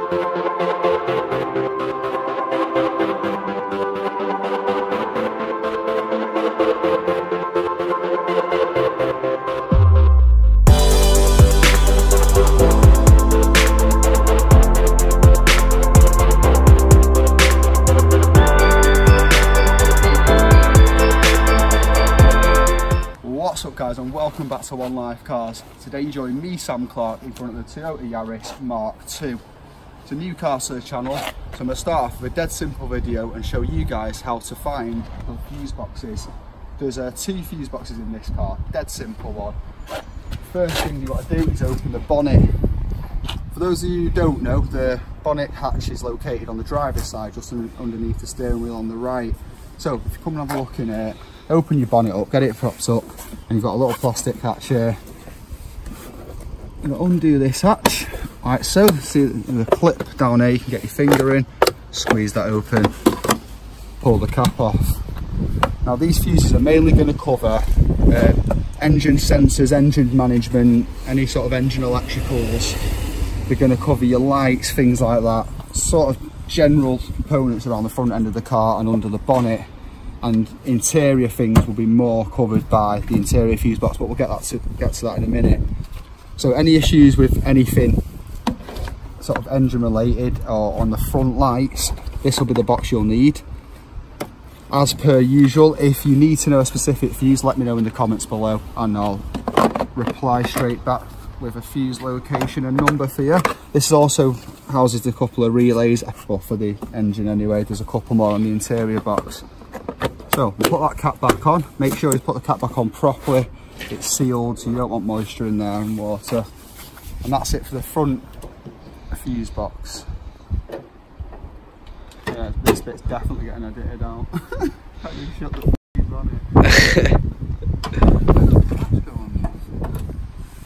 What's up guys, and welcome back to One Life Cars. Today you join me, Sam Clark, in front of the Toyota Yaris Mark II. It's a new car to the channel, so I'm going to start off with a dead simple video and show you guys how to find the fuse boxes. There's two fuse boxes in this car, dead simple one. First thing you've got to do is open the bonnet. For those of you who don't know, the bonnet hatch is located on the driver's side, just underneath the steering wheel on the right. So if you come and have a look in here, open your bonnet up, get it propped up, and you've got a little plastic hatch here. I'm going to undo this hatch, like so. See the clip down here, you can get your finger in, squeeze that open, pull the cap off. Now these fuses are mainly going to cover engine sensors, engine management, any sort of engine electricals. They're going to cover your lights, things like that, sort of general components around the front end of the car and under the bonnet. And interior things will be more covered by the interior fuse box, but we'll get to that in a minute. So any issues with anything sort of engine related or on the front lights, this will be the box you'll need. As per usual, if you need to know a specific fuse, let me know in the comments below and I'll reply straight back with a fuse location and number for you. This also houses a couple of relays, well, for the engine anyway. There's a couple more on the interior box. So we'll put that cap back on. Make sure you put the cap back on properly. It's sealed, so you don't want moisture in there and water. And that's it for the front fuse box. Yeah, this bit's definitely getting edited out. How do you shut the fuse on it?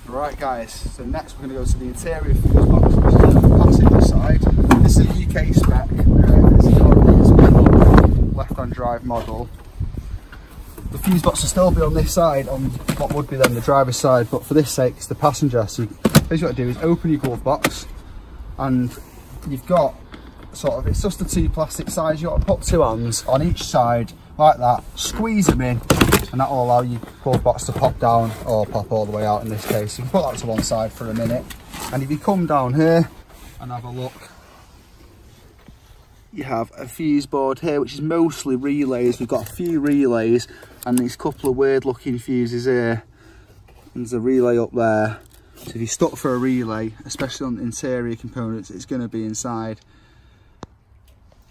Right guys, so next we're going to go to the interior fuse box, which is on the passenger side. This is a UK spec. It's a European spec, left-hand drive model. The fuse box will still be on this side, on what would be then the driver's side, but for this sake it's the passenger. So basically what you do is open your glove box, and you've got sort of, it's just the two plastic sides. You've got to put two hands on each side like that, squeeze them in, and that will allow your glove box to pop down or pop all the way out in this case. You can put that to one side for a minute, and if you come down here and have a look, you have a fuse board here, which is mostly relays. We've got a few relays and these couple of weird looking fuses here. And there's a relay up there. So if you're stuck for a relay, especially on the interior components, it's going to be inside.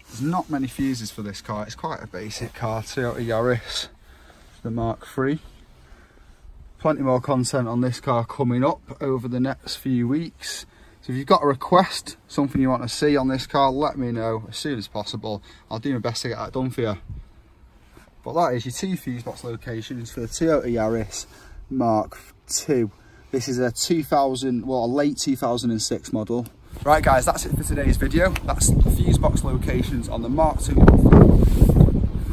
There's not many fuses for this car. It's quite a basic car, Toyota Yaris, the Mark III. Plenty more content on this car coming up over the next few weeks. So if you've got a request, something you want to see on this car, let me know as soon as possible. I'll do my best to get that done for you. But that is your two fuse box locations for the Toyota Yaris Mark II. This is a late 2006 model. Right guys, that's it for today's video. That's the fuse box locations on the Mark II.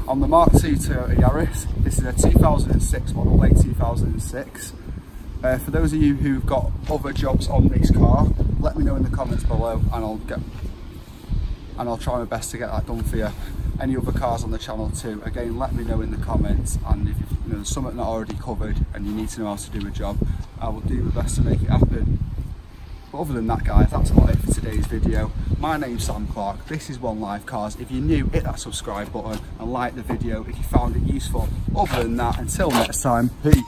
On the Mark II Toyota Yaris, this is a 2006 model, late 2006. For those of you who've got other jobs on this car, let me know in the comments below and I'll try my best to get that done for you. Any other cars on the channel too, again, let me know in the comments, and if there's something not already covered and you need to know how to do a job, I will do my best to make it happen. But other than that guys, that's about it for today's video. My name's Sam Clark, this is One Life Cars. If you're new, hit that subscribe button and like the video if you found it useful. Other than that, until next time, peace.